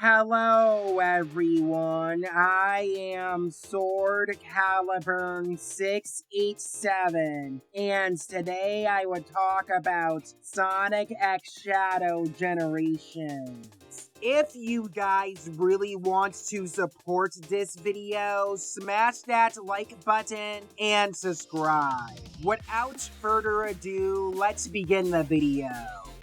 Hello everyone, I am SwordCailiburn687, and today I would talk about Sonic X Shadow Generations. If you guys really want to support this video, smash that like button and subscribe. Without further ado, let's begin the video.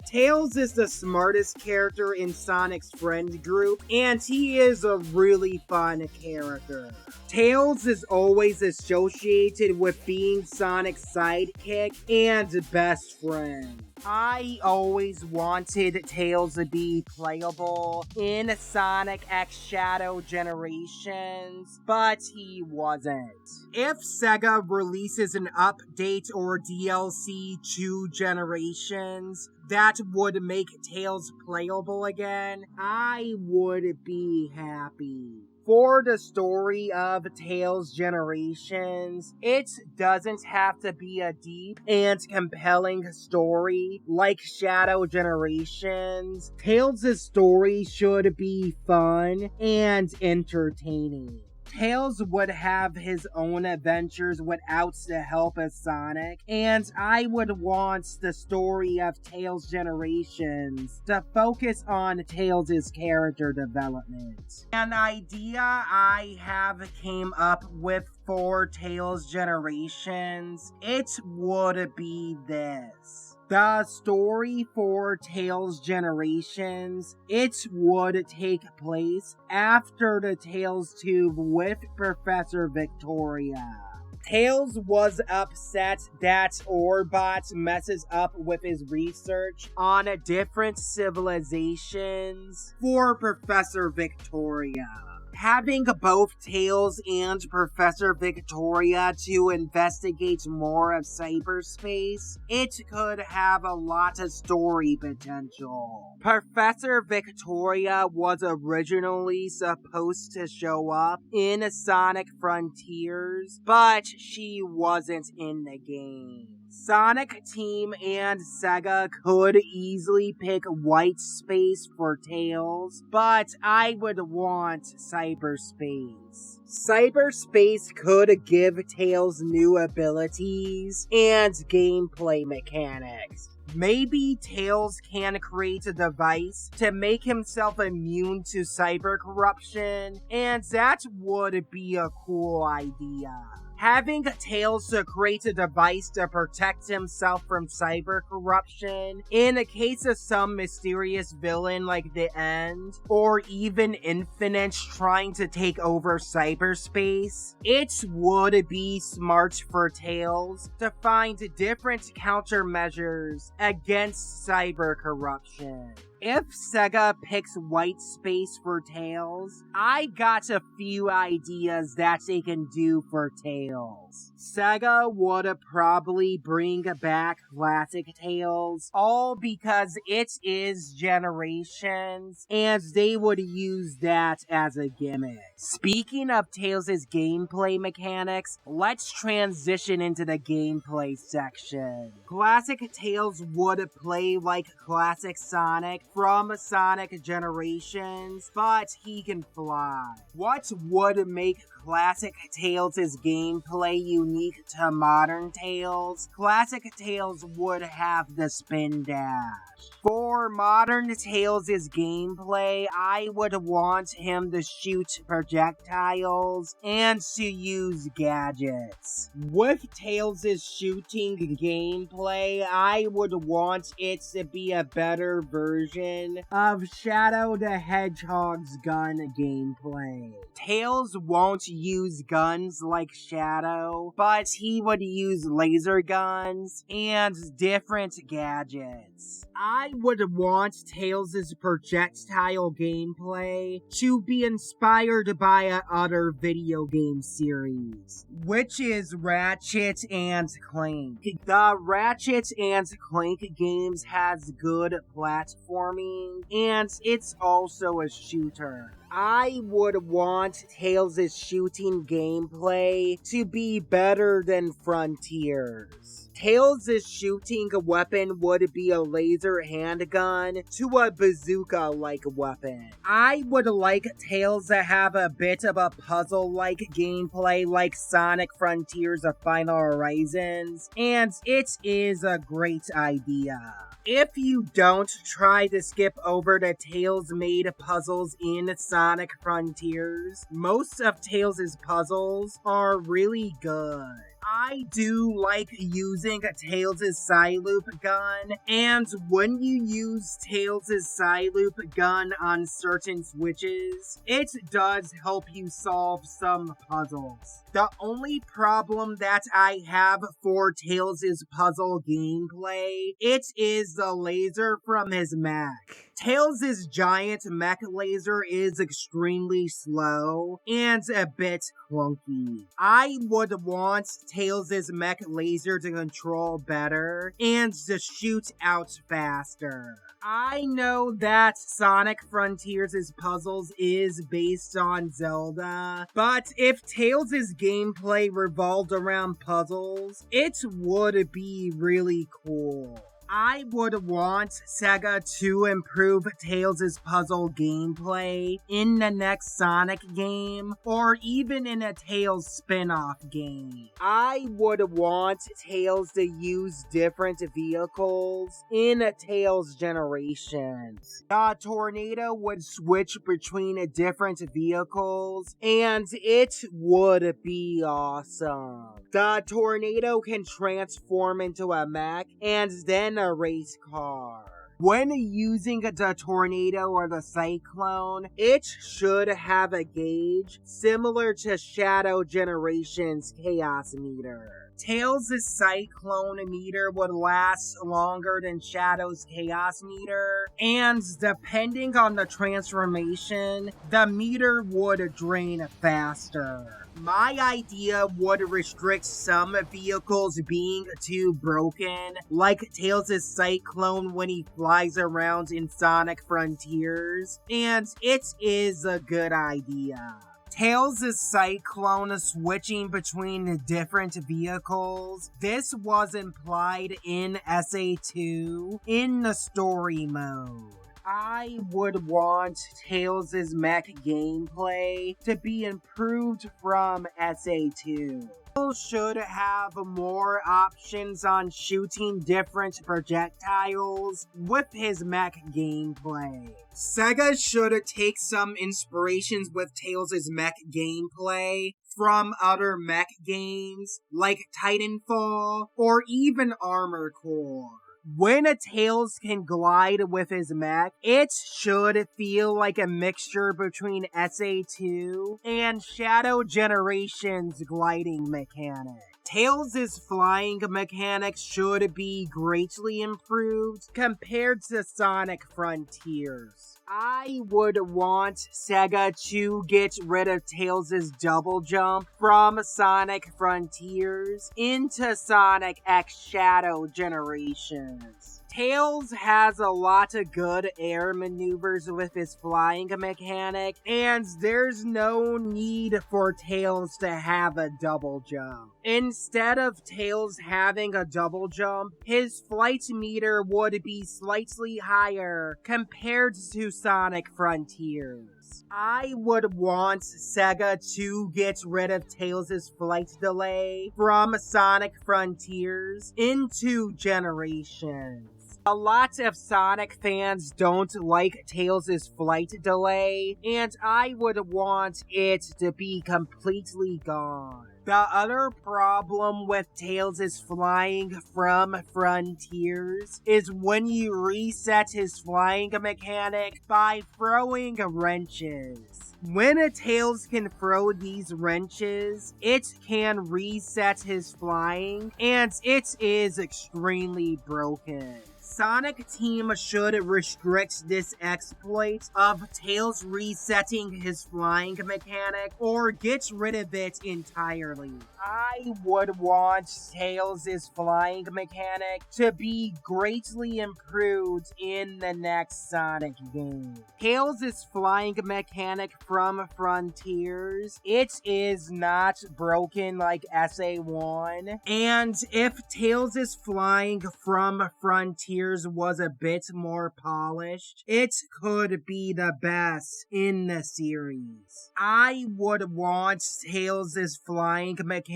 Tails is the smartest character in Sonic's friend group, and he is a really fun character. Tails is always associated with being Sonic's sidekick and best friend. I always wanted Tails to be playable in Sonic X Shadow Generations, but he wasn't. If Sega releases an update or DLC to Generations that would make Tails playable again, I would be happy. For the story of Tails Generations, it doesn't have to be a deep and compelling story like Shadow Generations. Tails' story should be fun and entertaining. Tails would have his own adventures without the help of Sonic, and I would want the story of Tails Generations to focus on Tails' character development. An idea I have came up with for Tails Generations, it would be this. The story for Tails Generations, it would take place after the Tails Tube with Professor Victoria. Tails was upset that Orbot messes up with his research on different civilizations for Professor Victoria. Having both Tails and Professor Victoria to investigate more of cyberspace, it could have a lot of story potential. Professor Victoria was originally supposed to show up in Sonic Frontiers, but she wasn't in the game. Sonic Team and Sega could easily pick White Space for Tails, but I would want Cyberspace. Cyberspace could give Tails new abilities and gameplay mechanics. Maybe Tails can create a device to make himself immune to cyber corruption, and that would be a cool idea. Having Tails to create a device to protect himself from cyber corruption in the case of some mysterious villain like the End, or even Infinite trying to take over cyberspace, it would be smart for Tails to find different countermeasures against cyber corruption. If Sega picks White Space for Tails, I got a few ideas that they can do for Tails. Sega would probably bring back classic Tails, all because it is Generations, and they would use that as a gimmick. Speaking of Tails' gameplay mechanics, let's transition into the gameplay section. Classic Tails would play like classic Sonic from Sonic Generations, but he can fly. What would make classic Tails' gameplay unique to modern Tails? Classic Tails would have the spin dash. For modern Tails' gameplay, I would want him to shoot projectiles and to use gadgets. With Tails' shooting gameplay, I would want it to be a better version of Shadow the Hedgehog's gun gameplay. Tails won't use guns like Shadow, but he would use laser guns and different gadgets. I would want Tails' projectile gameplay to be inspired by another video game series, which is Ratchet and Clank. The Ratchet and Clank games has good platforming platforming, and it's also a shooter. I would want Tails' shooting gameplay to be better than Frontier's. Tails' shooting weapon would be a laser handgun to a bazooka-like weapon. I would like Tails to have a bit of a puzzle-like gameplay like Sonic Frontiers of Final Horizons, and it is a great idea. If you don't try to skip over the Tails-made puzzles in Sonic Frontiers, most of Tails' puzzles are really good. I do like using Tails' Psyloop gun, and when you use Tails' Psyloop gun on certain switches, it does help you solve some puzzles. The only problem that I have for Tails' puzzle gameplay, it is the laser from his mech. Tails' giant mech laser is extremely slow and a bit clunky. I would want Tails' mech laser to control better and to shoot out faster. I know that Sonic Frontiers' puzzles is based on Zelda, but if Tails' gameplay revolved around puzzles, it would be really cool. I would want Sega to improve Tails' puzzle gameplay in the next Sonic game, or even in a Tails spin-off game. I would want Tails to use different vehicles in Tails generations. The tornado would switch between different vehicles, and it would be awesome. The tornado can transform into a mech, and then a race car. When using the tornado or the cyclone, it should have a gauge similar to Shadow Generation's Chaos Meter. Tails' Cyclone meter would last longer than Shadow's Chaos Meter, and depending on the transformation, the meter would drain faster. My idea would restrict some vehicles being too broken, like Tails' Cyclone when he flies around in Sonic Frontiers, and it is a good idea. Tails' Cyclone switching between different vehicles. This was implied in SA2 in the story mode. I would want Tails' mech gameplay to be improved from SA2. Tails should have more options on shooting different projectiles with his mech gameplay. Sega should take some inspirations with Tails' mech gameplay from other mech games like Titanfall or even Armor Core. When a Tails can glide with his mech, it should feel like a mixture between SA2 and Shadow Generation's gliding mechanic. Tails' flying mechanics should be greatly improved compared to Sonic Frontiers. I would want Sega to get rid of Tails' double jump from Sonic Frontiers into Sonic X Shadow Generations. Tails has a lot of good air maneuvers with his flying mechanic, and there's no need for Tails to have a double jump. Instead of Tails having a double jump, his flight meter would be slightly higher compared to Sonic Frontiers. I would want Sega to get rid of Tails' flight delay from Sonic Frontiers into Generations. A lot of Sonic fans don't like Tails' flight delay, and I would want it to be completely gone. The other problem with Tails' flying from Frontiers is when you reset his flying mechanic by throwing wrenches. When a Tails can throw these wrenches, it can reset his flying, and it is extremely broken. Sonic Team should restrict this exploit of Tails resetting his flying mechanic or get rid of it entirely. I would want Tails' flying mechanic to be greatly improved in the next Sonic game. Tails' flying mechanic from Frontiers, it is not broken like SA1, and if Tails' flying from Frontiers was a bit more polished, it could be the best in the series. I would want Tails' flying mechanic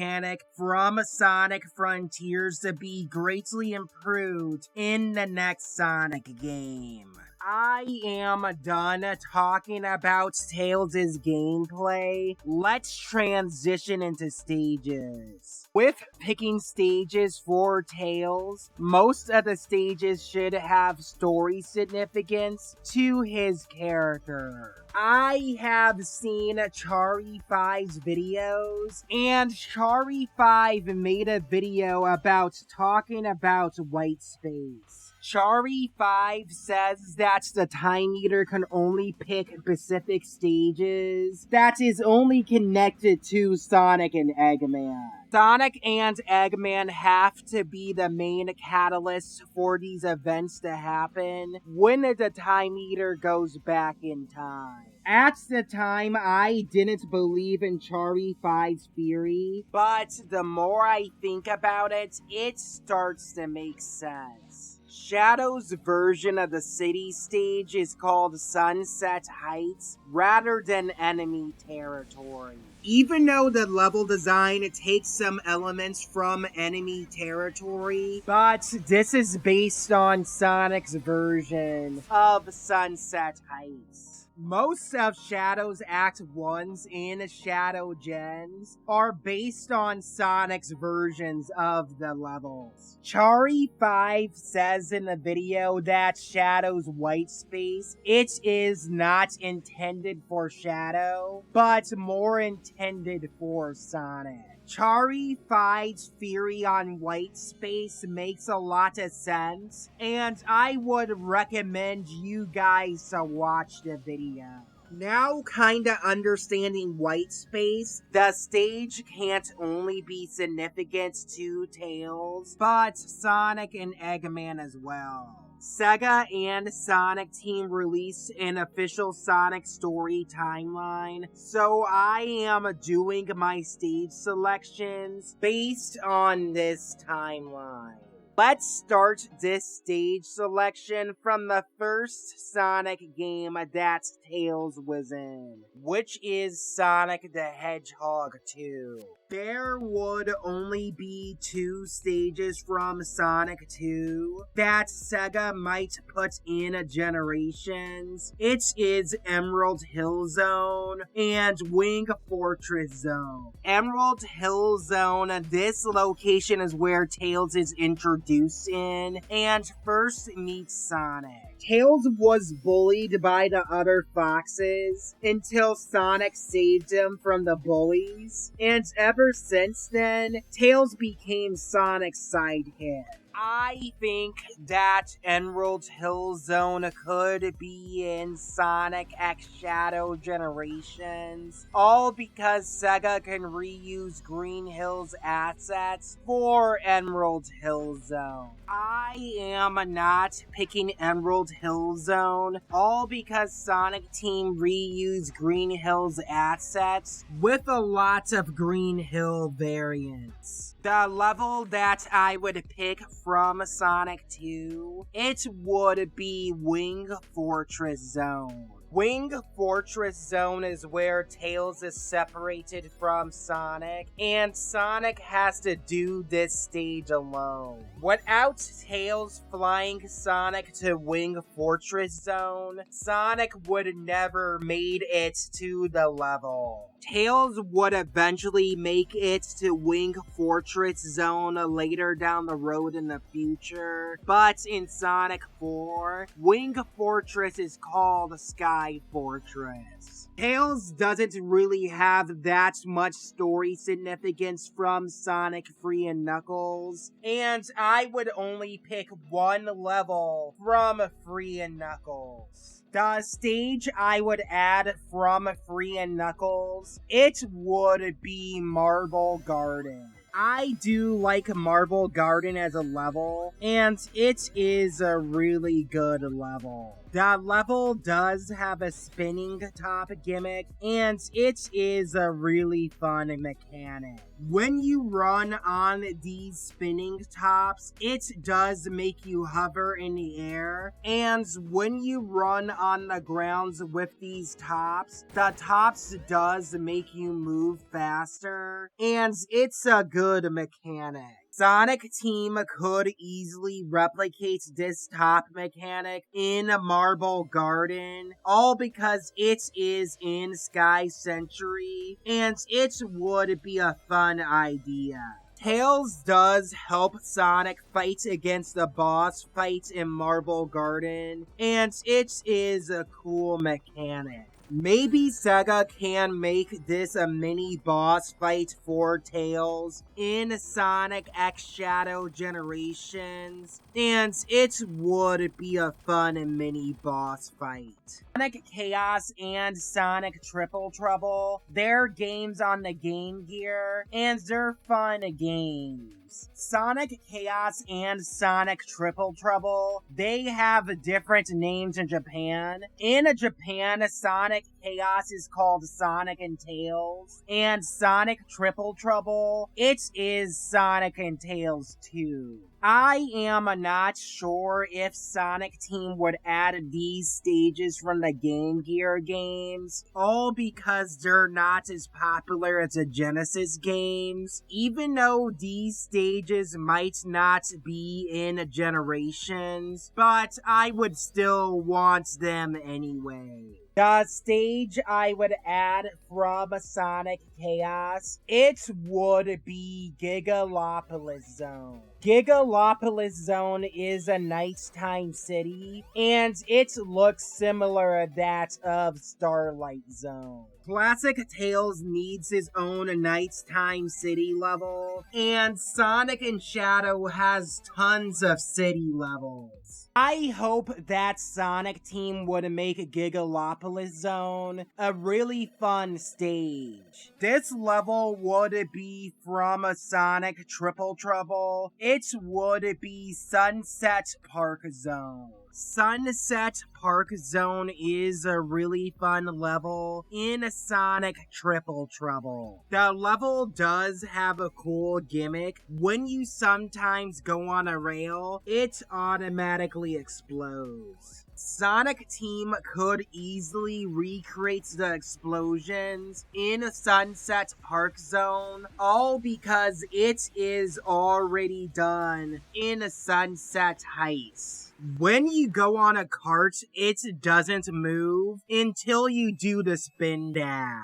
from Sonic Frontiers to be greatly improved in the next Sonic game. I am done talking about Tails' gameplay. Let's transition into stages. With picking stages for Tails, most of the stages should have story significance to his character. I have seen Chari5's videos, and Chari5 made a video about talking about white space. Chari5 says that the Time Eater can only pick specific stages that is only connected to Sonic and Eggman. Sonic and Eggman have to be the main catalyst for these events to happen when the Time Eater goes back in time. At the time, I didn't believe in Chari5's theory, but the more I think about it, it starts to make sense. Shadow's version of the city stage is called Sunset Heights rather than enemy territory. Even though the level design takes some elements from enemy territory, but this is based on Sonic's version of Sunset Heights. Most of Shadow's Act 1s in Shadow Gens are based on Sonic's versions of the levels. Chari5 says in the video that Shadow's white space, it is not intended for Shadow, but more intended for Sonic. Chari5's theory on white space makes a lot of sense, and I would recommend you guys to watch the video. Now kinda understanding white space, the stage can't only be significant to Tails, but Sonic and Eggman as well. Sega and Sonic Team released an official Sonic story timeline, so I am doing my stage selections based on this timeline. Let's start this stage selection from the first Sonic game that Tails was in, which is Sonic the Hedgehog 2. There would only be 2 stages from Sonic 2 that Sega might put in Generations. It is Emerald Hill Zone and Wing Fortress Zone. Emerald Hill Zone, this location is where Tails is introduced in and first meets Sonic. Tails was bullied by the other foxes until Sonic saved him from the bullies, and ever since then, Tails became Sonic's sidekick. I think that Emerald Hill Zone could be in Sonic X Shadow Generations, all because Sega can reuse Green Hill's assets for Emerald Hill Zone. I am not picking Emerald Hill Zone, all because Sonic Team reused Green Hill's assets with a lot of Green Hill variants. The level that I would pick from Sonic 2, it would be Wing Fortress Zone. Wing Fortress Zone is where Tails is separated from Sonic, and Sonic has to do this stage alone. Without Tails flying Sonic to Wing Fortress Zone, Sonic would never made it to the level. Tails would eventually make it to Wing Fortress Zone later down the road in the future, but in Sonic 4, Wing Fortress is called Sky Fortress. Tails doesn't really have that much story significance from Sonic 3 and Knuckles, and I would only pick one level from 3 and Knuckles. The stage I would add from 3 and Knuckles, it would be Marble Garden. I do like Marble Garden as a level, and it is a really good level. The level does have a spinning top gimmick, and it is a really fun mechanic. When you run on these spinning tops, it does make you hover in the air, and when you run on the grounds with these tops, the tops does make you move faster, and it's a good mechanic. Sonic Team could easily replicate this top mechanic in Marble Garden, all because it is in Sky Century, and it would be a fun idea. Tails does help Sonic fight against the boss fight in Marble Garden, and it is a cool mechanic. Maybe Sega can make this a mini boss fight for Tails in Sonic X Shadow Generations, and it would be a fun mini boss fight. Sonic Chaos and Sonic Triple Trouble, they're games on the Game Gear, and they're fun games. Sonic Chaos and Sonic Triple Trouble, they have different names in Japan. In Japan, Sonic Chaos is called Sonic and Tails, and Sonic Triple Trouble, it is Sonic and Tails 2. I am not sure if Sonic Team would add these stages from the Game Gear games, all because they're not as popular as the Genesis games, even though these stages might not be in Generations, but I would still want them anyway. The stage I would add from Sonic Chaos, it would be Gigalopolis Zone. Gigalopolis Zone is a nighttime city, and it looks similar to that of Starlight Zone. Classic Tails needs his own nighttime city level, and Sonic and Shadow has tons of city levels. I hope that Sonic Team would make Gigalopolis Zone a really fun stage. This level would be from a Sonic Triple Trouble. It would be Sunset Park Zone. Sunset Park Zone is a really fun level in Sonic Triple Trouble. The level does have a cool gimmick. When you sometimes go on a rail, it automatically explodes. Sonic Team could easily recreate the explosions in Sunset Park Zone, all because it is already done in Sunset Heights. When you go on a cart, it doesn't move until you do the spin dash.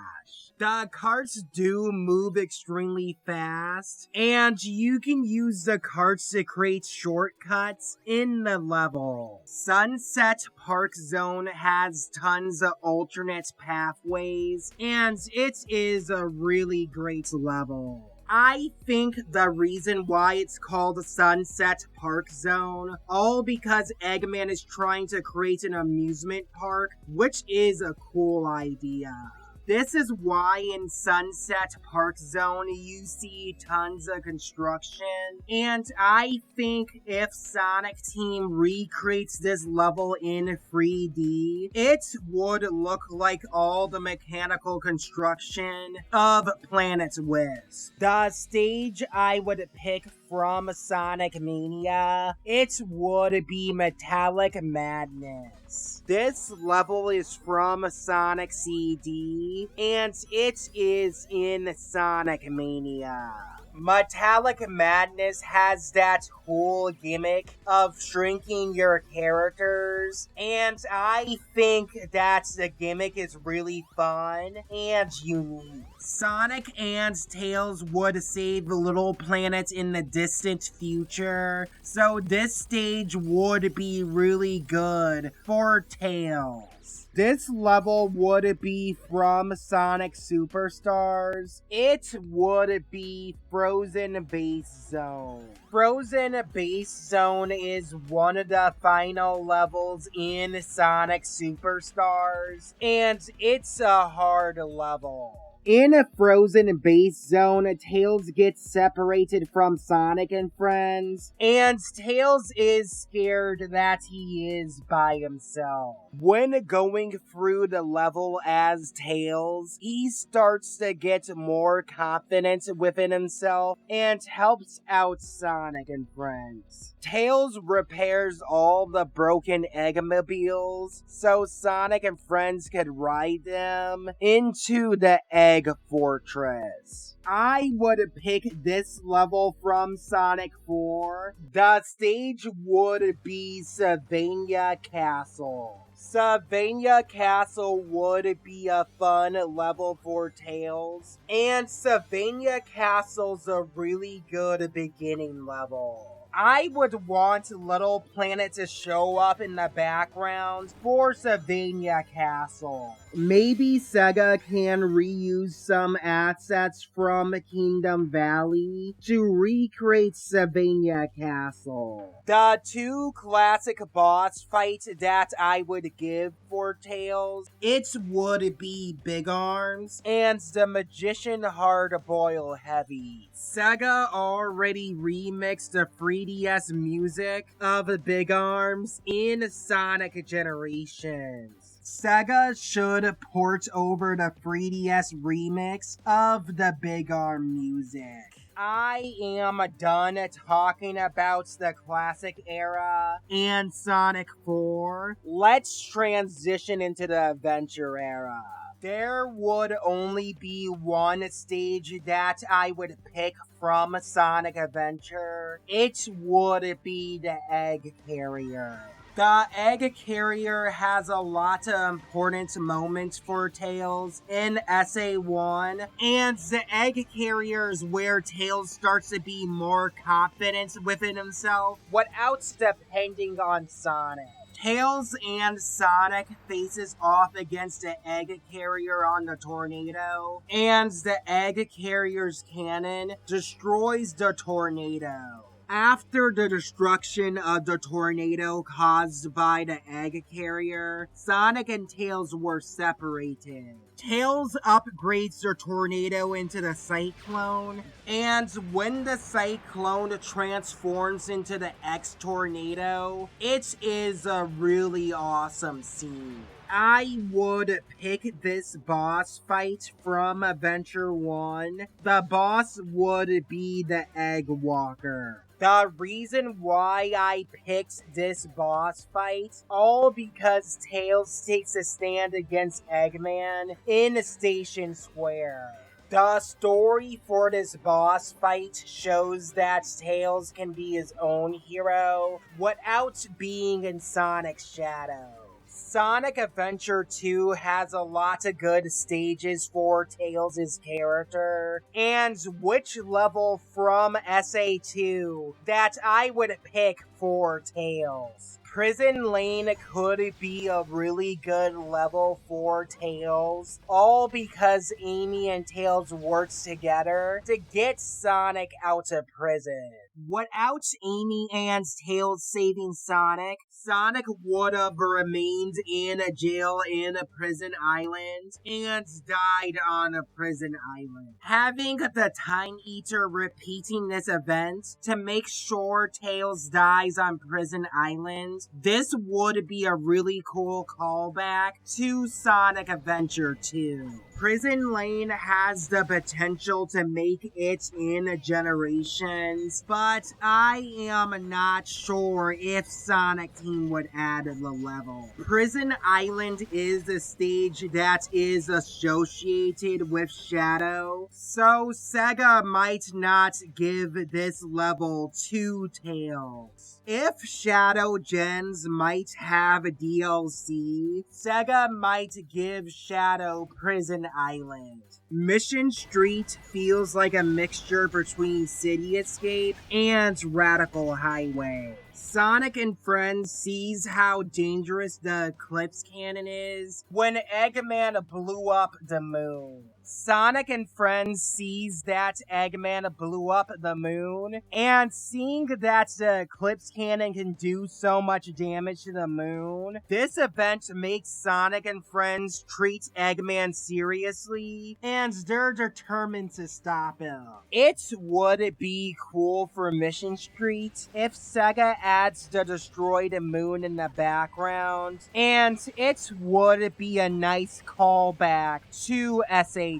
The carts do move extremely fast, and you can use the carts to create shortcuts in the level. Sunset Park Zone has tons of alternate pathways, and it is a really great level. I think the reason why it's called Sunset Park Zone, all because Eggman is trying to create an amusement park, which is a cool idea. This is why in Sunset Park Zone you see tons of construction, and I think if Sonic Team recreates this level in 3D, it would look like all the mechanical construction of Planet Wisp. The stage I would pick from Sonic Mania, it would be Metallic Madness. This level is from Sonic CD, and it is in Sonic Mania. Metallic Madness has that whole gimmick of shrinking your characters, and I think that the gimmick is really fun and unique. Sonic and Tails would save little planets in the distant future, so this stage would be really good for Tails. This level would be from Sonic Superstars. It would be Frozen Base Zone. Frozen Base Zone is one of the final levels in Sonic Superstars, and it's a hard level. In a Frozen Base Zone, Tails gets separated from Sonic and friends, and Tails is scared that he is by himself. When going through the level as Tails, he starts to get more confident within himself and helps out Sonic and friends. Tails repairs all the broken Eggmobiles so Sonic and friends could ride them into the Egg Fortress. I would pick this level from Sonic 4. The stage would be Sylvania Castle. Sylvania Castle would be a fun level for Tails, and Sylvania Castle's a really good beginning level. I would want Little Planet to show up in the background for Sylvania Castle. Maybe Sega can reuse some assets from Kingdom Valley to recreate Sylvania Castle. The two classic boss fights that I would give for Tails, it would be Big Arms and the Magician Hard Boil Heavy. Sega already remixed the 3DS music of Big Arms in Sonic Generations. Sega should port over the 3DS remix of the Big Arm music. I am done talking about the classic era and Sonic 4. Let's transition into the adventure era. There would only be one stage that I would pick from Sonic Adventure. It would be the Egg Carrier. The Egg Carrier has a lot of important moments for Tails in SA1, and the Egg Carrier is where Tails starts to be more confident within himself without depending on Sonic. Tails and Sonic faces off against the Egg Carrier on the tornado, and the Egg Carrier's cannon destroys the tornado. After the destruction of the tornado caused by the Egg Carrier, Sonic and Tails were separated. Tails upgrades the tornado into the Cyclone, and when the Cyclone transforms into the X-Tornado, it is a really awesome scene. I would pick this boss fight from Adventure 1. The boss would be the Egg Walker. The reason why I picked this boss fight, all because Tails takes a stand against Eggman in Station Square. The story for this boss fight shows that Tails can be his own hero without being in Sonic's shadow. Sonic Adventure 2 has a lot of good stages for Tails' character, and which level from SA2 that I would pick for Tails. Prison Lane could be a really good level for Tails, all because Amy and Tails worked together to get Sonic out of prison. Without Amy and Tails saving Sonic, Sonic would have remained in a jail in a prison island and died on a prison island. Having the Time Eater repeating this event to make sure Tails dies on prison island, this would be a really cool callback to Sonic Adventure 2. Prison Lane has the potential to make it in Generations, but I am not sure if Sonic Team team would add the level. Prison Island is a stage that is associated with Shadow, so Sega might not give this level to Tails. If Shadow Gens might have a DLC, Sega might give Shadow Prison Island. Mission Street feels like a mixture between City Escape and Radical Highway. Sonic and Friends sees how dangerous the Eclipse Cannon is when Eggman blew up the moon. Sonic and Friends sees that Eggman blew up the moon, and seeing that the Eclipse Cannon can do so much damage to the moon, this event makes Sonic and Friends treat Eggman seriously, and they're determined to stop him. It would be cool for Mission Street if Sega adds the destroyed moon in the background, and it would be a nice callback to SA2.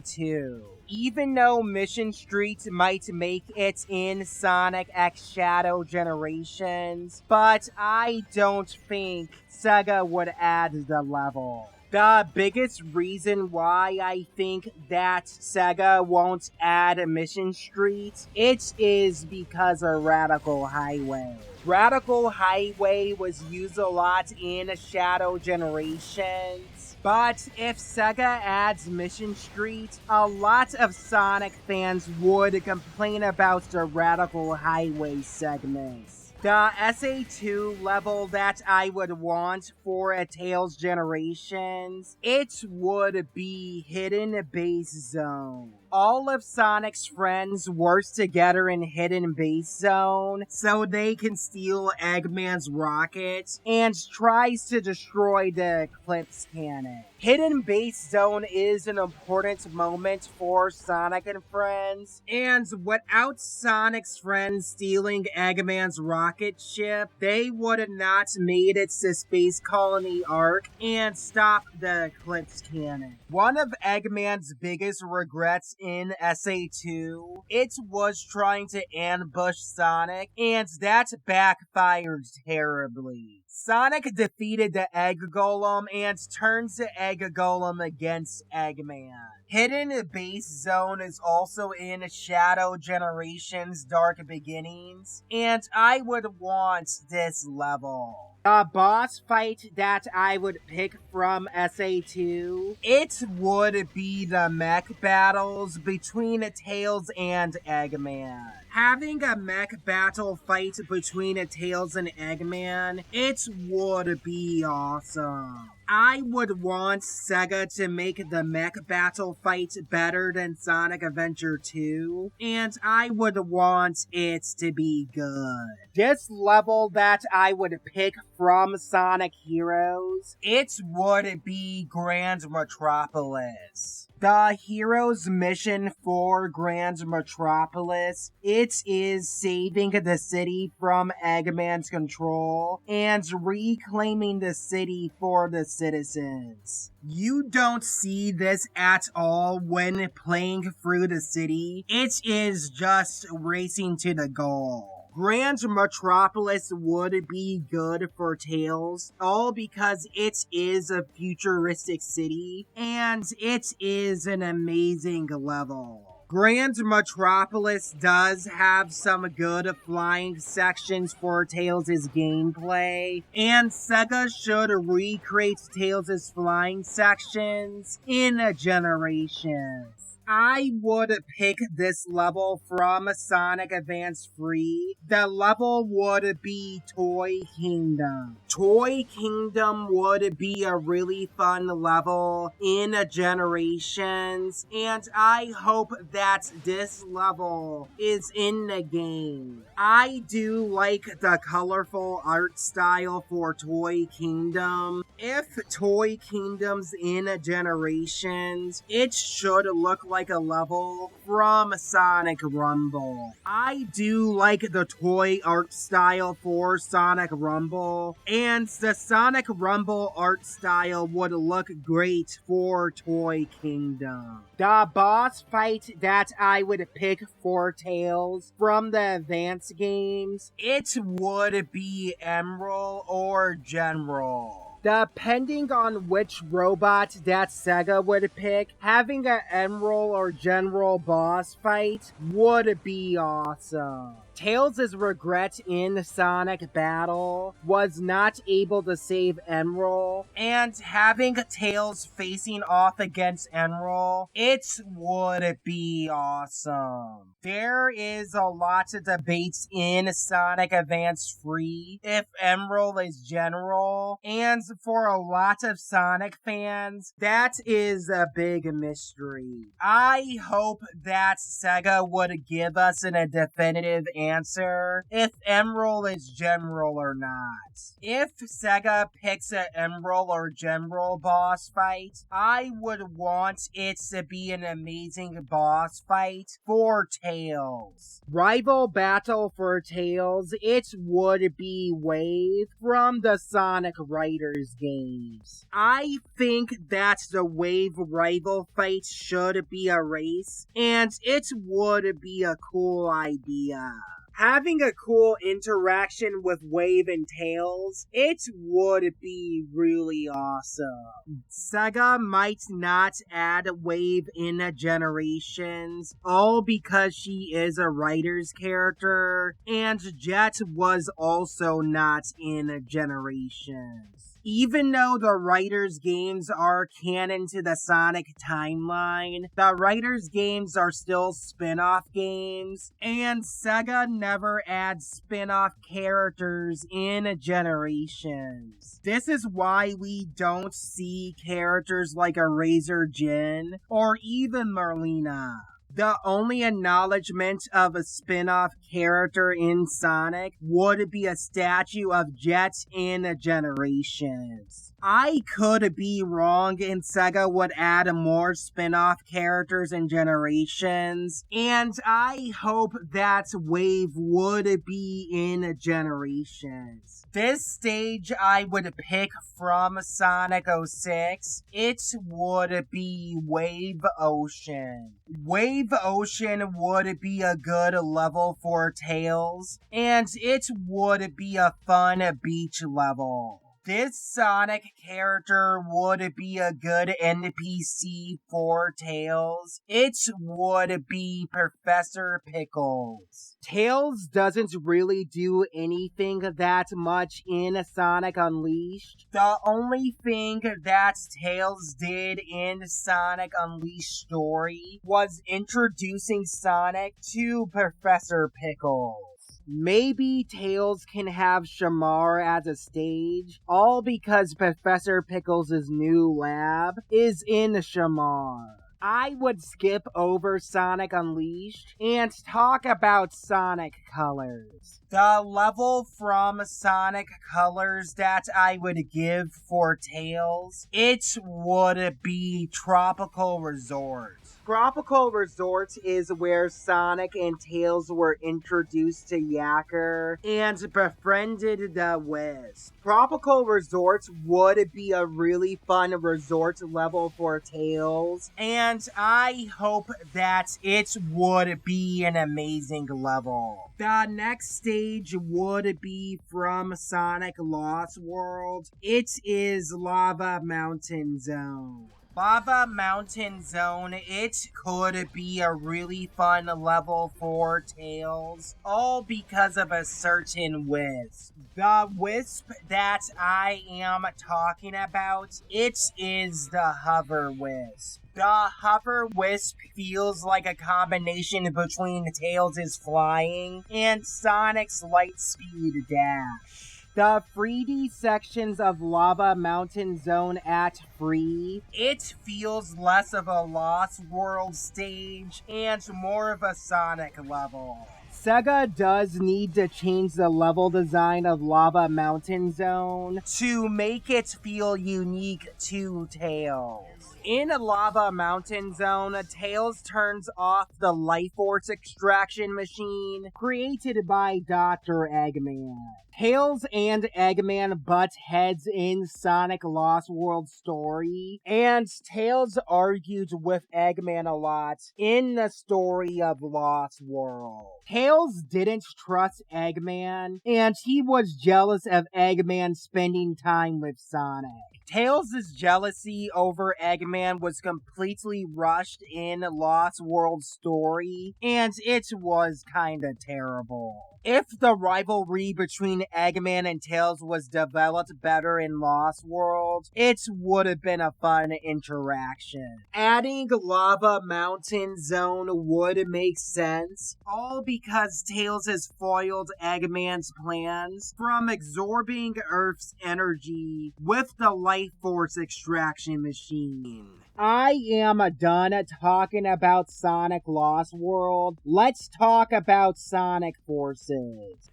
Even though Mission Street might make it in Sonic X Shadow Generations, but I don't think Sega would add the level. The biggest reason why I think that Sega won't add Mission Street, it is because of Radical Highway. Radical Highway was used a lot in Shadow Generations, but if Sega adds Mission Street, a lot of Sonic fans would complain about the Radical Highway segments. The SA2 level that I would want for a Tails Generations, it would be Hidden Base Zone. All of Sonic's friends work together in Hidden Base Zone so they can steal Eggman's rocket and tries to destroy the Eclipse Cannon. Hidden Base Zone is an important moment for Sonic and Friends, and without Sonic's friends stealing Eggman's rocket ship, they would have not made it to Space Colony Arc and stopped the Eclipse Cannon. One of Eggman's biggest regrets in SA2, it was trying to ambush Sonic, and that backfired terribly. Sonic defeated the Egg Golem and turns the Egg Golem against Eggman. Hidden Base Zone is also in Shadow Generations Dark Beginnings, and I would want this level. The boss fight that I would pick from SA2, it would be the mech battles between Tails and Eggman. Having a mech battle fight between Tails and Eggman, it would be awesome. I would want Sega to make the mech battle fight better than Sonic Adventure 2, and I would want it to be good. This level that I would pick from Sonic Heroes, it would be Grand Metropolis. The hero's mission for Grand Metropolis, it is saving the city from Eggman's control and reclaiming the city for the citizens. You don't see this at all when playing through the city. It is just racing to the goal. Grand Metropolis would be good for Tails, all because it is a futuristic city, and it is an amazing level. Grand Metropolis does have some good flying sections for Tails' gameplay, and Sega should recreate Tails' flying sections in a generation. I would pick this level from Sonic Advance Free. The level would be Toy Kingdom. Toy Kingdom would be a really fun level in Generations, and I hope that this level is in the game. I do like the colorful art style for Toy Kingdom. If Toy Kingdom's in Generations, it should look like a level from Sonic Rumble. I do like the toy art style for Sonic Rumble, and the Sonic Rumble art style would look great for Toy Kingdom. The boss fight that I would pick for Tails from the advanced games, it would be Emerald or General. Depending on which robot that Sega would pick, having an Emerald or General boss fight would be awesome. Tails' regret in Sonic Battle was not able to save Emerald, and having Tails facing off against Emerald, it would be awesome. There is a lot of debates in Sonic Advance Free if Emerald is General, and for a lot of Sonic fans, that is a big mystery. I hope that Sega would give us a definitive answer if Emerald is General or not. If Sega picks an Emerald or General boss fight, I would want it to be an amazing boss fight for Tails. Rival battle for Tails, it would be Wave from the Sonic Riders games. I think that the Wave rival fight should be a race, and it would be a cool idea. Having a cool interaction with Wave and Tails, it would be really awesome. Sega might not add Wave in Generations, all because she is a writer's character, and Jet was also not in Generations. Even though the Writers games are canon to the Sonic timeline, the Writers games are still spin-off games, and Sega never adds spin-off characters in Generations. This is why we don't see characters like a Razor Jin or even Merlina. The only acknowledgement of a spin-off character in Sonic would be a statue of Jet in Generations. I could be wrong and Sega would add more spin-off characters in Generations, and I hope that Wave would be in Generations. This stage I would pick from Sonic 06, it would be Wave Ocean. Wave Ocean would be a good level for Tails, and it would be a fun beach level. This Sonic character would be a good NPC for Tails. It would be Professor Pickles. Tails doesn't really do anything that much in Sonic Unleashed. The only thing that Tails did in Sonic Unleashed story was introducing Sonic to Professor Pickles. Maybe Tails can have Shamar as a stage, all because Professor Pickles' new lab is in Shamar. I would skip over Sonic Unleashed and talk about Sonic Colors. The level from Sonic Colors that I would give for Tails, it would be Tropical Resort. Tropical Resort is where Sonic and Tails were introduced to Yacker and befriended the Wisp. Tropical Resort would be a really fun resort level for Tails, and I hope that it would be an amazing level. The next stage would be from Sonic Lost World. It is Lava Mountain Zone. Lava Mountain Zone, it could be a really fun level for Tails, all because of a certain Wisp. The Wisp that I am talking about, it is the Hover Wisp. The Hover Wisp feels like a combination between Tails' flying and Sonic's light speed dash. The 3D sections of Lava Mountain Zone at Free, it feels less of a Lost World stage and more of a Sonic level. Sega does need to change the level design of Lava Mountain Zone to make it feel unique to Tails. In Lava Mountain Zone, Tails turns off the Life Force extraction machine created by Dr. Eggman. Tails and Eggman butt heads in Sonic Lost World story, and Tails argued with Eggman a lot in the story of Lost World. Tails didn't trust Eggman, and he was jealous of Eggman spending time with Sonic. Tails' jealousy over Eggman was completely rushed in Lost World story, and it was kinda terrible. If the rivalry between Eggman and Tails was developed better in Lost World, it would have been a fun interaction. Adding Lava Mountain Zone would make sense, all because Tails has foiled Eggman's plans from absorbing Earth's energy with the Life Force extraction machine. I am done talking about Sonic Lost World. Let's talk about Sonic Forces.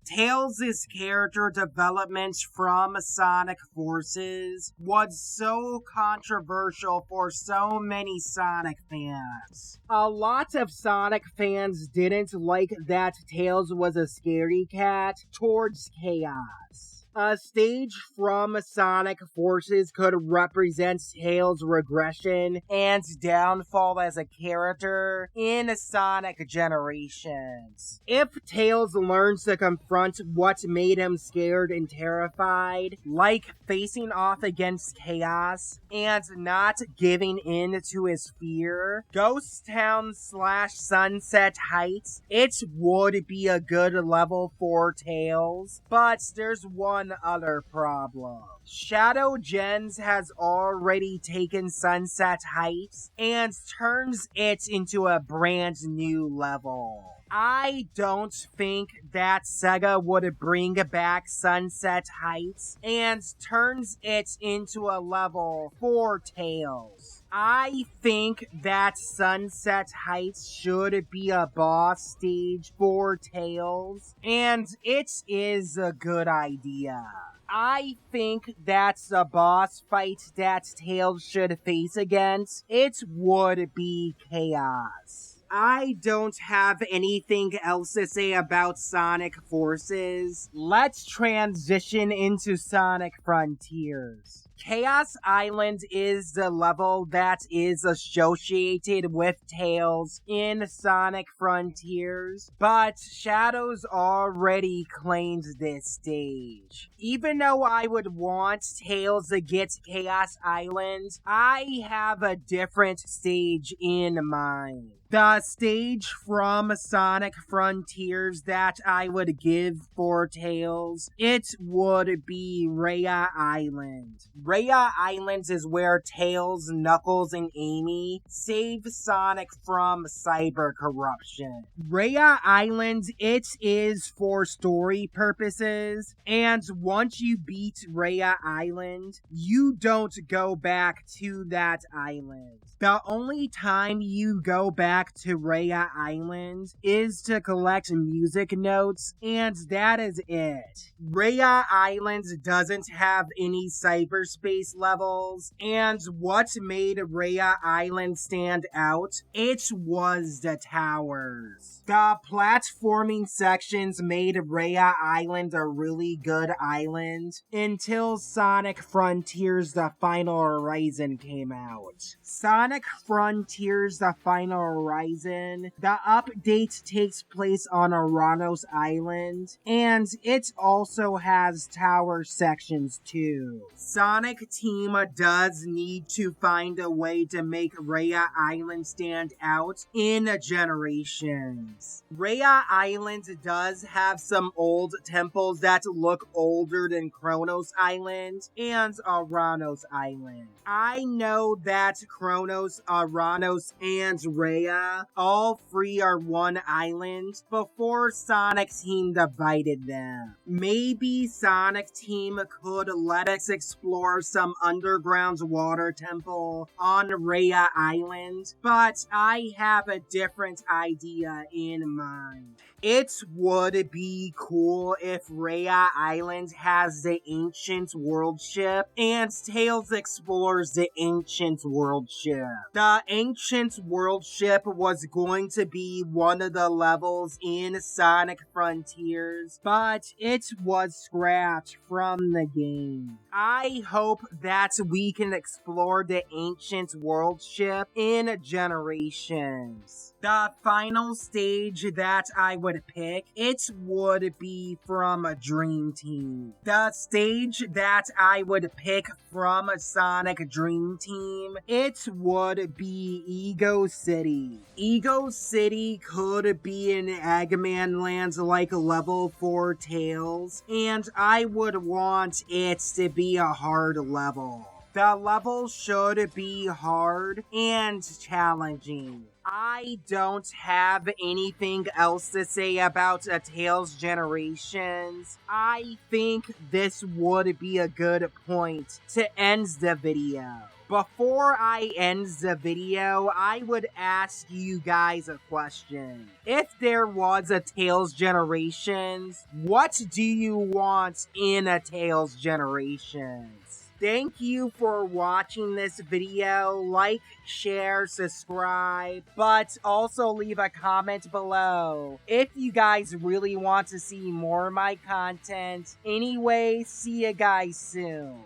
Tails' character development from Sonic Forces was so controversial for so many Sonic fans. A lot of Sonic fans didn't like that Tails was a scaredy cat towards chaos. A stage from Sonic Forces could represent Tails' regression and downfall as a character in Sonic Generations. If Tails learns to confront what made him scared and terrified, like facing off against chaos and not giving in to his fear, Ghost Town / Sunset Heights, it would be a good level for Tails, but there's one other problem. Shadow Gens has already taken Sunset Heights and turns it into a brand new level. I don't think that Sega would bring back Sunset Heights and turns it into a level for Tails. I think that Sunset Heights should be a boss stage for Tails, and it is a good idea. I think that's a boss fight that Tails should face against. It would be Chaos. I don't have anything else to say about Sonic Forces. Let's transition into Sonic Frontiers. Chaos Island is the level that is associated with Tails in Sonic Frontiers, but Shadows already claimed this stage. Even though I would want Tails to get Chaos Island, I have a different stage in mind. The stage from Sonic Frontiers that I would give for Tails, it would be Rhea Island. Rhea Island is where Tails, Knuckles, and Amy save Sonic from cyber corruption. Rhea Island, it is for story purposes, and once you beat Rhea Island, you don't go back to that island. The only time you go back to Rhea Island is to collect music notes, and that is it. Rhea Island doesn't have any cyberspace levels, and what made Rhea Island stand out, it was the towers. The platforming sections made Rhea Island a really good island until Sonic Frontiers The Final Horizon came out. Sonic Frontiers The Final Horizon, the update takes place on Aranos Island, and it also has tower sections too. Sonic Team does need to find a way to make Rhea Island stand out in Generations. Rhea Island does have some old temples that look older than Kronos Island and Aranos Island. I know that Kronos, Aranos, and Rhea, all three are one island before Sonic Team divided them. Maybe Sonic Team could let us explore explore some underground water temple on Rhea Island, but I have a different idea in mind. It would be cool if Rhea Island has the Ancient World Ship and Tails explores the Ancient World Ship. The Ancient World Ship was going to be one of the levels in Sonic Frontiers, but it was scratched from the game. I hope that we can explore the Ancient World Ship in Generations. The final stage that I would pick, it would be from a Dream Team. The stage that I would pick from a Sonic Dream Team, it would be Ego City. Ego City could be in Eggman Land like level 4 Tails, and I would want it to be a hard level. The level should be hard and challenging. I don't have anything else to say about a Tails Generations. I think this would be a good point to end the video. Before I end the video, I would ask you guys a question. If there was a Tails Generations, what do you want in a Tails Generations? Thank you for watching this video. Like, share, subscribe, but also leave a comment below if you guys really want to see more of my content. Anyway, see you guys soon.